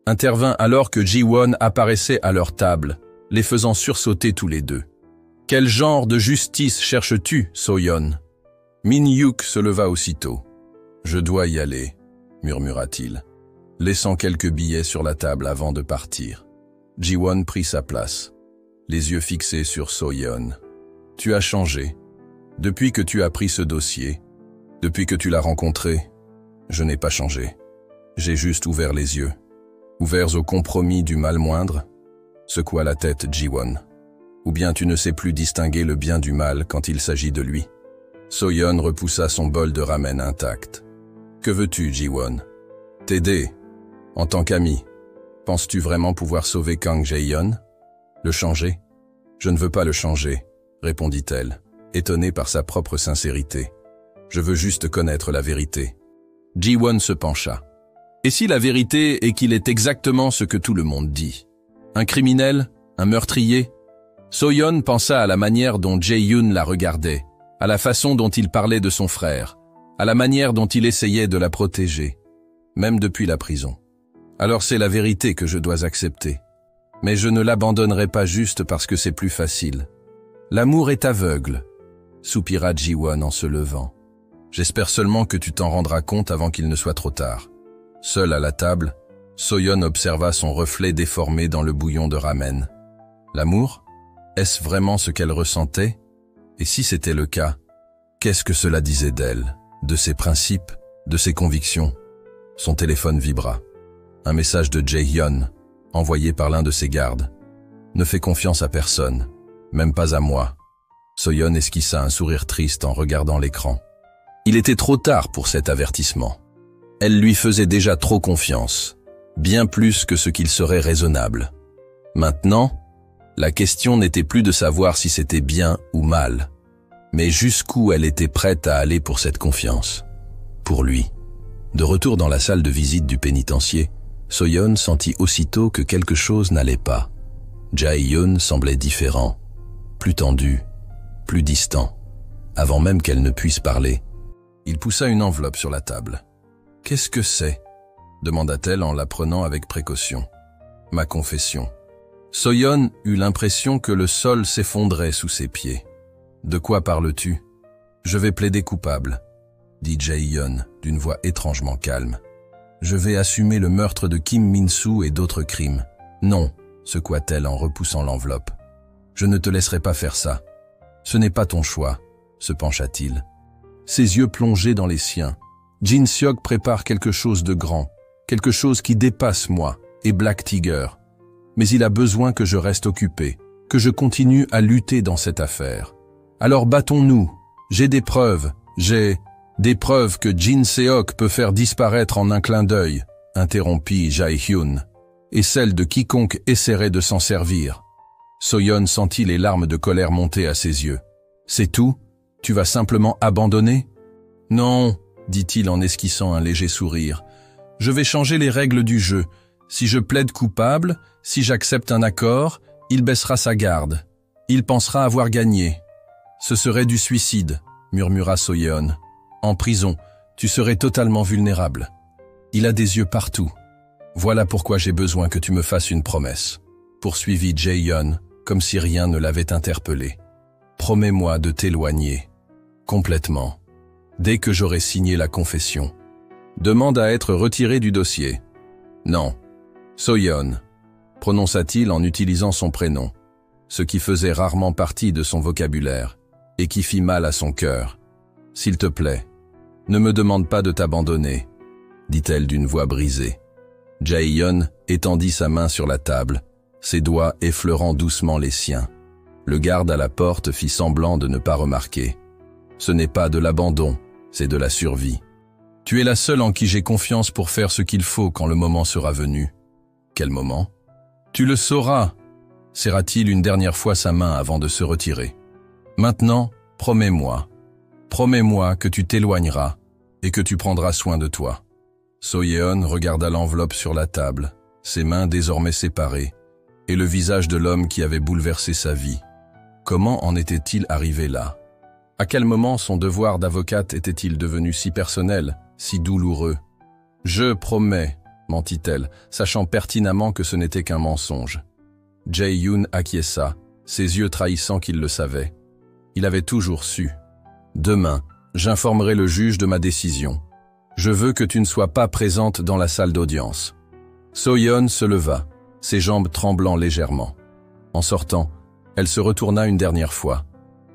Speaker 1: Intervint alors que Ji-won apparaissait à leur table, les faisant sursauter tous les deux. Quel genre de justice cherches-tu, So-yeon? Min-hyuk se leva aussitôt. Je dois y aller, murmura-t-il, laissant quelques billets sur la table avant de partir. Ji-won prit sa place, les yeux fixés sur So-yeon. Tu as changé. Depuis que tu as pris ce dossier, depuis que tu l'as rencontré, je n'ai pas changé. J'ai juste ouvert les yeux. Ouverts au compromis du mal moindre, secoua la tête Ji-won. Ou bien tu ne sais plus distinguer le bien du mal quand il s'agit de lui. So-yeon repoussa son bol de ramen intact. Que veux-tu, Ji-won? T'aider. En tant qu'ami. Penses-tu vraiment pouvoir sauver Kang Jae-hyun? Le changer? Je ne veux pas le changer, répondit-elle, étonnée par sa propre sincérité. Je veux juste connaître la vérité. Ji-won se pencha. Et si la vérité est qu'il est exactement ce que tout le monde dit? Un criminel? Un meurtrier? So-yeon pensa à la manière dont Jae-yoon la regardait, à la façon dont il parlait de son frère, à la manière dont il essayait de la protéger, même depuis la prison. Alors c'est la vérité que je dois accepter. Mais je ne l'abandonnerai pas juste parce que c'est plus facile. L'amour est aveugle, soupira Ji-won en se levant. J'espère seulement que tu t'en rendras compte avant qu'il ne soit trop tard. Seul à la table, So-yeon observa son reflet déformé dans le bouillon de ramen. L'amour? Est-ce vraiment ce qu'elle ressentait? Et si c'était le cas, qu'est-ce que cela disait d'elle, de ses principes, de ses convictions? Son téléphone vibra. Un message de Jae-hyun, envoyé par l'un de ses gardes. Ne fais confiance à personne, même pas à moi. So-yeon esquissa un sourire triste en regardant l'écran. Il était trop tard pour cet avertissement. Elle lui faisait déjà trop confiance, bien plus que ce qu'il serait raisonnable. Maintenant, la question n'était plus de savoir si c'était bien ou mal, mais jusqu'où elle était prête à aller pour cette confiance. Pour lui. De retour dans la salle de visite du pénitencier, So-yeon sentit aussitôt que quelque chose n'allait pas. Jae-hyun semblait différent, plus tendu, plus distant. Avant même qu'elle ne puisse parler, il poussa une enveloppe sur la table. « Qu'est-ce que c'est » demanda-t-elle en la prenant avec précaution. « Ma confession. » So-yeon eut l'impression que le sol s'effondrait sous ses pieds. « De quoi parles-tu »« Je vais plaider coupable, » dit Jae-hyun d'une voix étrangement calme. « Je vais assumer le meurtre de Kim Min-soo et d'autres crimes. »« Non » secoua-t-elle en repoussant l'enveloppe. « Je ne te laisserai pas faire ça. Ce n'est pas ton choix, » se pencha-t-il. Ses yeux plongés dans les siens. Jin-seok prépare quelque chose de grand, quelque chose qui dépasse moi et Black Tiger. Mais il a besoin que je reste occupé, que je continue à lutter dans cette affaire. Alors battons-nous. J'ai des preuves. J'ai des preuves que Jin-seok peut faire disparaître en un clin d'œil, interrompit Jae-hyun, et celle de quiconque essaierait de s'en servir. So-yeon sentit les larmes de colère monter à ses yeux. C'est tout? Tu vas simplement abandonner? Non, dit-il en esquissant un léger sourire. Je vais changer les règles du jeu. Si je plaide coupable, si j'accepte un accord, il baissera sa garde. Il pensera avoir gagné. Ce serait du suicide, murmura So-yeon. En prison, tu serais totalement vulnérable. Il a des yeux partout. Voilà pourquoi j'ai besoin que tu me fasses une promesse, poursuivit Jae-hyun, comme si rien ne l'avait interpellé. Promets-moi de t'éloigner. Complètement. Dès que j'aurai signé la confession. Demande à être retiré du dossier. Non. So-yeon, prononça-t-il en utilisant son prénom, ce qui faisait rarement partie de son vocabulaire, et qui fit mal à son cœur. S'il te plaît, ne me demande pas de t'abandonner, dit-elle d'une voix brisée. Jae-hyun étendit sa main sur la table, ses doigts effleurant doucement les siens. Le garde à la porte fit semblant de ne pas remarquer. Ce n'est pas de l'abandon, c'est de la survie. Tu es la seule en qui j'ai confiance pour faire ce qu'il faut quand le moment sera venu. Quel moment? Tu le sauras, serra-t-il une dernière fois sa main avant de se retirer. Maintenant, promets-moi que tu t'éloigneras et que tu prendras soin de toi. So-yeon regarda l'enveloppe sur la table, ses mains désormais séparées, et le visage de l'homme qui avait bouleversé sa vie. Comment en était-il arrivé là? À quel moment son devoir d'avocate était-il devenu si personnel, si douloureux? Je promets, mentit-elle, sachant pertinemment que ce n'était qu'un mensonge. Jae-hyun acquiesça, ses yeux trahissant qu'il le savait. Il avait toujours su. Demain, j'informerai le juge de ma décision. Je veux que tu ne sois pas présente dans la salle d'audience. So-yeon se leva, ses jambes tremblant légèrement. En sortant, elle se retourna une dernière fois.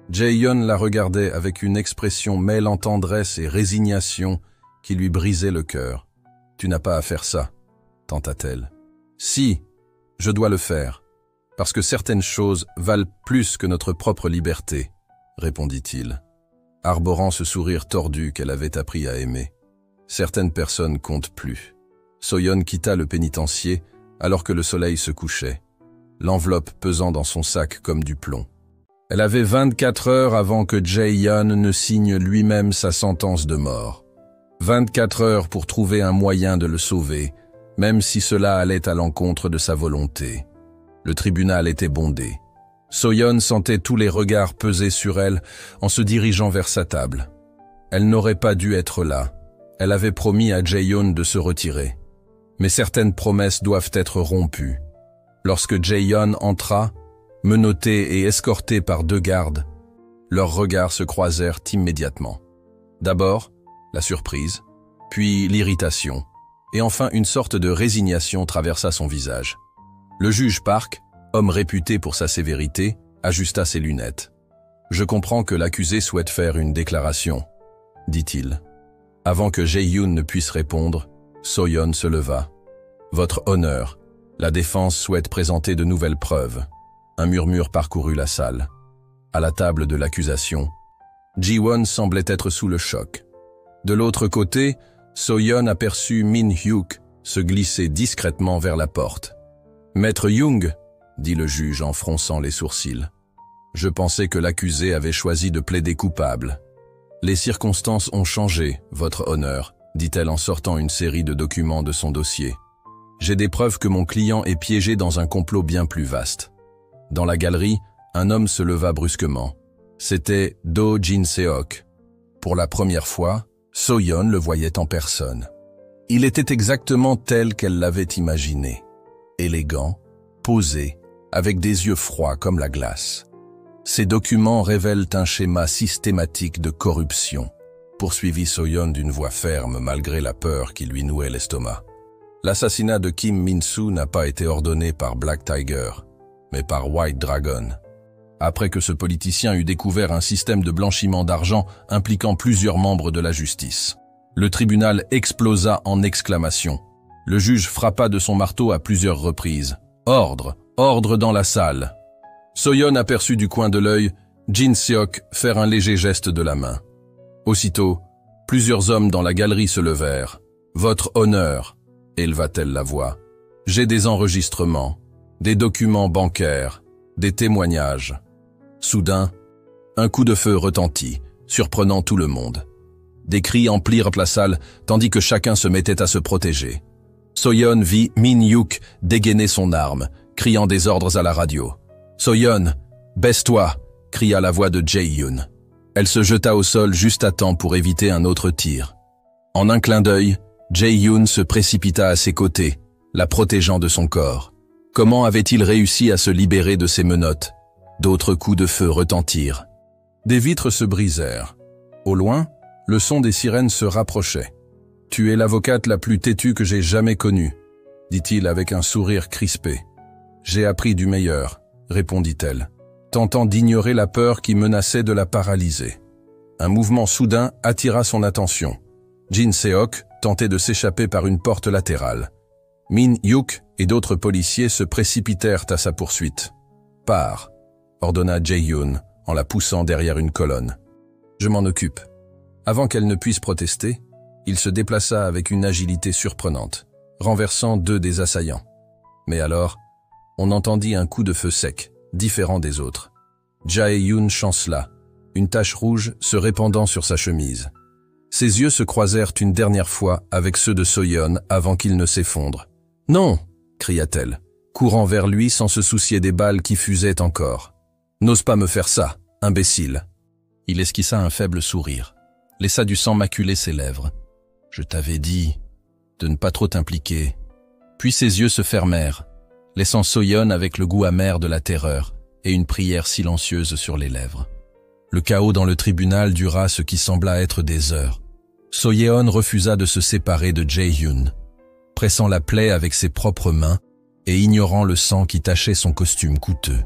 Speaker 1: Jae-hyun la regardait avec une expression mêlant tendresse et résignation qui lui brisait le cœur. « Tu n'as pas à faire ça », tenta-t-elle. « Si, je dois le faire, parce que certaines choses valent plus que notre propre liberté, » répondit-il, arborant ce sourire tordu qu'elle avait appris à aimer. Certaines personnes comptent plus. So-yeon quitta le pénitencier alors que le soleil se couchait, l'enveloppe pesant dans son sac comme du plomb. Elle avait 24 heures avant que Jae-hyun ne signe lui-même sa sentence de mort. 24 heures pour trouver un moyen de le sauver, même si cela allait à l'encontre de sa volonté. Le tribunal était bondé. So-yeon sentait tous les regards peser sur elle en se dirigeant vers sa table. Elle n'aurait pas dû être là. Elle avait promis à Jae-yoon de se retirer. Mais certaines promesses doivent être rompues. Lorsque Jae-yoon entra, menotté et escorté par 2 gardes, leurs regards se croisèrent immédiatement. D'abord, la surprise, puis l'irritation, et enfin une sorte de résignation traversa son visage. Le juge Park, homme réputé pour sa sévérité, ajusta ses lunettes. « Je comprends que l'accusé souhaite faire une déclaration », dit-il. Avant que Jae-yoon ne puisse répondre, So-yeon se leva. « Votre honneur, la défense souhaite présenter de nouvelles preuves. » Un murmure parcourut la salle. À la table de l'accusation, Ji-won semblait être sous le choc. De l'autre côté, So-yeon aperçut Min-hyuk se glisser discrètement vers la porte. « Maître Young » dit le juge en fronçant les sourcils. « Je pensais que l'accusé avait choisi de plaider coupable. »« Les circonstances ont changé, votre honneur », dit-elle en sortant une série de documents de son dossier. « J'ai des preuves que mon client est piégé dans un complot bien plus vaste. » Dans la galerie, un homme se leva brusquement. C'était Do Jin-seok. Pour la première fois, So-yeon le voyait en personne. Il était exactement tel qu'elle l'avait imaginé. Élégant, posé, avec des yeux froids comme la glace. Ces documents révèlent un schéma systématique de corruption, poursuivit So-yeon d'une voix ferme malgré la peur qui lui nouait l'estomac. L'assassinat de Kim Min-soo n'a pas été ordonné par Black Tiger, mais par White Dragon. Après que ce politicien eut découvert un système de blanchiment d'argent impliquant plusieurs membres de la justice. Le tribunal explosa en exclamations. Le juge frappa de son marteau à plusieurs reprises. « Ordre! Ordre dans la salle !» So-yeon aperçut du coin de l'œil Jin-seok faire un léger geste de la main. Aussitôt, plusieurs hommes dans la galerie se levèrent. « Votre honneur !» éleva-t-elle la voix. « J'ai des enregistrements, des documents bancaires, des témoignages. » Soudain, un coup de feu retentit, surprenant tout le monde. Des cris emplirent la salle, tandis que chacun se mettait à se protéger. So-yeon vit Min-hyuk dégainer son arme, criant des ordres à la radio. « So-yeon, baisse-toi !» cria la voix de Jae-yoon. Elle se jeta au sol juste à temps pour éviter un autre tir. En un clin d'œil, Jae-yoon se précipita à ses côtés, la protégeant de son corps. Comment avait-il réussi à se libérer de ses menottes? D'autres coups de feu retentirent. Des vitres se brisèrent. Au loin, le son des sirènes se rapprochait. « Tu es l'avocate la plus têtue que j'ai jamais connue », dit-il avec un sourire crispé. « J'ai appris du meilleur », répondit-elle, tentant d'ignorer la peur qui menaçait de la paralyser. Un mouvement soudain attira son attention. Jin-seok tentait de s'échapper par une porte latérale. Min-hyuk et d'autres policiers se précipitèrent à sa poursuite. « Pars », ordonna Jae-yoon en la poussant derrière une colonne. « Je m'en occupe. » Avant qu'elle ne puisse protester, il se déplaça avec une agilité surprenante, renversant 2 des assaillants. Mais alors, on entendit un coup de feu sec, différent des autres. Jae-yoon chancela, une tache rouge se répandant sur sa chemise. Ses yeux se croisèrent une dernière fois avec ceux de So-yeon avant qu'ils ne s'effondrent. « Non !» cria-t-elle, courant vers lui sans se soucier des balles qui fusaient encore. « N'ose pas me faire ça, imbécile !» Il esquissa un faible sourire, laissa du sang maculer ses lèvres. « Je t'avais dit de ne pas trop t'impliquer. » Puis ses yeux se fermèrent, laissant So-yeon avec le goût amer de la terreur et une prière silencieuse sur les lèvres. Le chaos dans le tribunal dura ce qui sembla être des heures. So-yeon refusa de se séparer de Jae-yoon, pressant la plaie avec ses propres mains et ignorant le sang qui tachait son costume coûteux.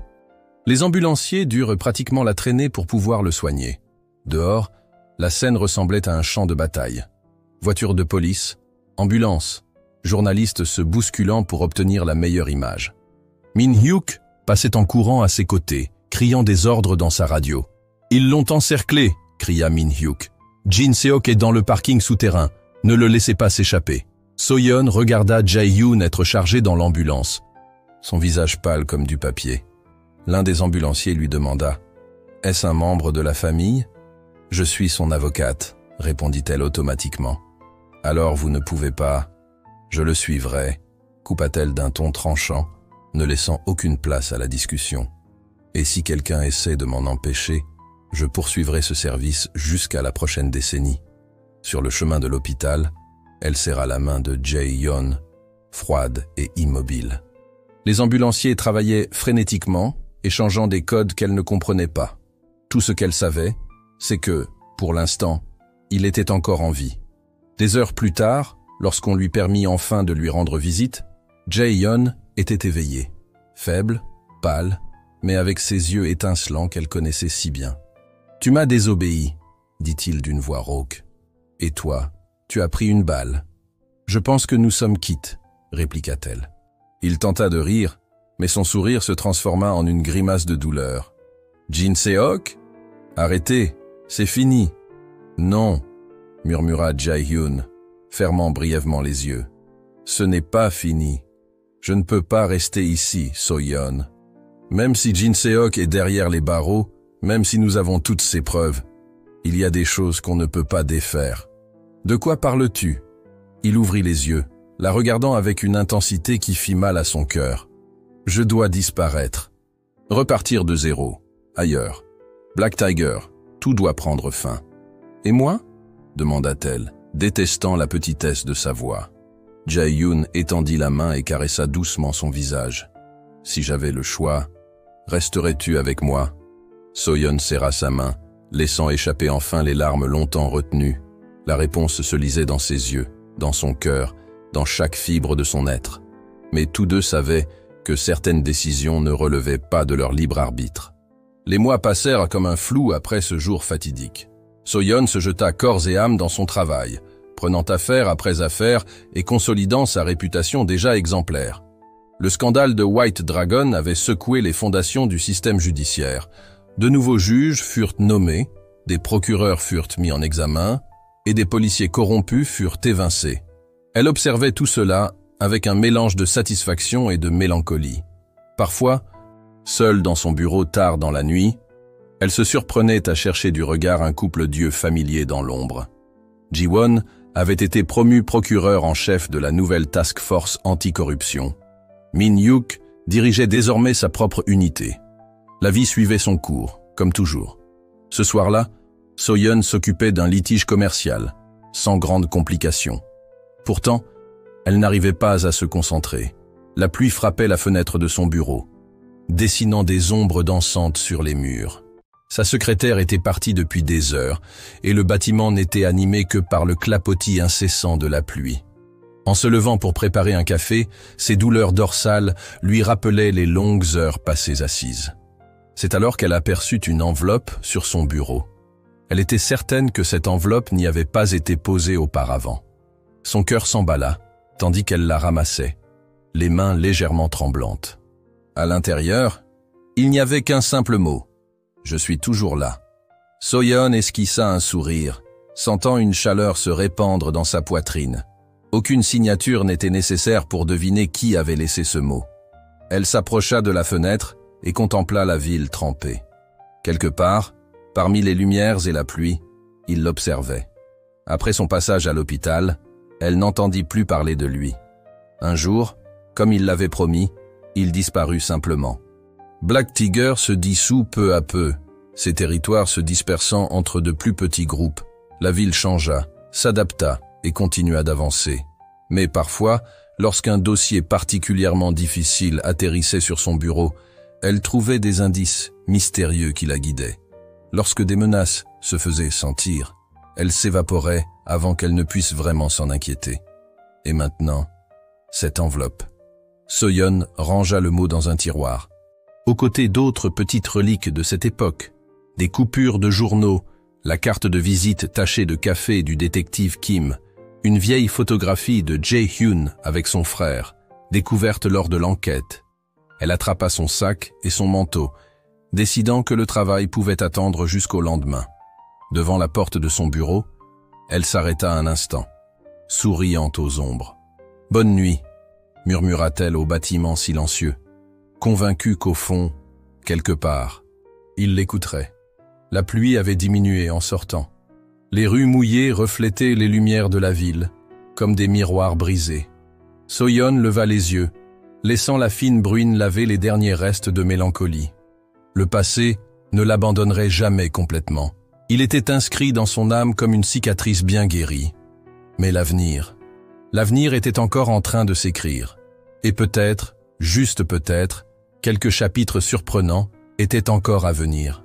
Speaker 1: Les ambulanciers durent pratiquement la traîner pour pouvoir le soigner. Dehors, la scène ressemblait à un champ de bataille. Voitures de police, ambulances, journalistes se bousculant pour obtenir la meilleure image. Min-hyuk passait en courant à ses côtés, criant des ordres dans sa radio. « Ils l'ont encerclé !» cria Min-hyuk. « Jin-seok est dans le parking souterrain. Ne le laissez pas s'échapper. » So-yeon regarda Jae-yoon être chargé dans l'ambulance, son visage pâle comme du papier. L'un des ambulanciers lui demanda « Est-ce un membre de la famille ?»« Je suis son avocate », répondit-elle automatiquement. « Alors vous ne pouvez pas. Je le suivrai », coupa-t-elle d'un ton tranchant, ne laissant aucune place à la discussion. Et si quelqu'un essaie de m'en empêcher, je poursuivrai ce service jusqu'à la prochaine décennie. Sur le chemin de l'hôpital, elle serra la main de Jae-hyun, froide et immobile. Les ambulanciers travaillaient frénétiquement, échangeant des codes qu'elle ne comprenait pas. Tout ce qu'elle savait, c'est que, pour l'instant, il était encore en vie. Des heures plus tard, lorsqu'on lui permit enfin de lui rendre visite, Jae-hyun était éveillé, faible, pâle, mais avec ses yeux étincelants qu'elle connaissait si bien. « Tu m'as désobéi, » dit-il d'une voix rauque. « Et toi, tu as pris une balle. »« Je pense que nous sommes quittes, » répliqua-t-elle. Il tenta de rire, mais son sourire se transforma en une grimace de douleur. « Jin Se-ok ? Arrêtez, c'est fini. »« Non, » murmura Jae-hyun, fermant brièvement les yeux. « Ce n'est pas fini. Je ne peux pas rester ici, So-yeon. Même si Jin Se-ok est derrière les barreaux, même si nous avons toutes ces preuves, il y a des choses qu'on ne peut pas défaire. De quoi parles-tu ? » Il ouvrit les yeux, la regardant avec une intensité qui fit mal à son cœur. « Je dois disparaître. Repartir de zéro. Ailleurs. Black Tiger, tout doit prendre fin. »« Et moi ?» demanda-t-elle, détestant la petitesse de sa voix. Jae-hyun étendit la main et caressa doucement son visage. « Si j'avais le choix, resterais-tu avec moi ?» So-yeon serra sa main, laissant échapper enfin les larmes longtemps retenues. La réponse se lisait dans ses yeux, dans son cœur, dans chaque fibre de son être. Mais tous deux savaient que certaines décisions ne relevaient pas de leur libre arbitre. Les mois passèrent comme un flou après ce jour fatidique. So-yeon se jeta corps et âme dans son travail, prenant affaire après affaire et consolidant sa réputation déjà exemplaire. Le scandale de White Dragon avait secoué les fondations du système judiciaire. De nouveaux juges furent nommés, des procureurs furent mis en examen, et des policiers corrompus furent évincés. Elle observait tout cela avec un mélange de satisfaction et de mélancolie. Parfois, seule dans son bureau tard dans la nuit, elle se surprenait à chercher du regard un couple d'yeux familiers dans l'ombre. Ji-won avait été promu procureur en chef de la nouvelle task force anticorruption. Min-hyuk dirigeait désormais sa propre unité. La vie suivait son cours, comme toujours. Ce soir-là, So-yeon s'occupait d'un litige commercial, sans grande complication. Pourtant, elle n'arrivait pas à se concentrer. La pluie frappait la fenêtre de son bureau, dessinant des ombres dansantes sur les murs. Sa secrétaire était partie depuis des heures, et le bâtiment n'était animé que par le clapotis incessant de la pluie. En se levant pour préparer un café, ses douleurs dorsales lui rappelaient les longues heures passées assises. C'est alors qu'elle aperçut une enveloppe sur son bureau. Elle était certaine que cette enveloppe n'y avait pas été posée auparavant. Son cœur s'emballa, tandis qu'elle la ramassait, les mains légèrement tremblantes. À l'intérieur, il n'y avait qu'un simple mot. « Je suis toujours là ». So-yeon esquissa un sourire, sentant une chaleur se répandre dans sa poitrine. Aucune signature n'était nécessaire pour deviner qui avait laissé ce mot. Elle s'approcha de la fenêtre et contempla la ville trempée. Quelque part, parmi les lumières et la pluie, il l'observait. Après son passage à l'hôpital, elle n'entendit plus parler de lui. Un jour, comme il l'avait promis, il disparut simplement. Black Tiger se dissout peu à peu, ses territoires se dispersant entre de plus petits groupes. La ville changea, s'adapta et continua d'avancer. Mais parfois, lorsqu'un dossier particulièrement difficile atterrissait sur son bureau, elle trouvait des indices mystérieux qui la guidaient. Lorsque des menaces se faisaient sentir, elle s'évaporait avant qu'elle ne puisse vraiment s'en inquiéter. Et maintenant, cette enveloppe. So-yeon rangea le mot dans un tiroir. Aux côtés d'autres petites reliques de cette époque, des coupures de journaux, la carte de visite tachée de café du détective Kim, une vieille photographie de Jae-hyun avec son frère, découverte lors de l'enquête. Elle attrapa son sac et son manteau, décidant que le travail pouvait attendre jusqu'au lendemain. Devant la porte de son bureau, elle s'arrêta un instant, souriant aux ombres. « Bonne nuit », murmura-t-elle au bâtiment silencieux, convaincue qu'au fond, quelque part, il l'écouterait. La pluie avait diminué en sortant. Les rues mouillées reflétaient les lumières de la ville, comme des miroirs brisés. So-yeon leva les yeux, laissant la fine bruine laver les derniers restes de mélancolie. Le passé ne l'abandonnerait jamais complètement. Il était inscrit dans son âme comme une cicatrice bien guérie. Mais l'avenir était encore en train de s'écrire. Et peut-être, juste peut-être, quelques chapitres surprenants étaient encore à venir.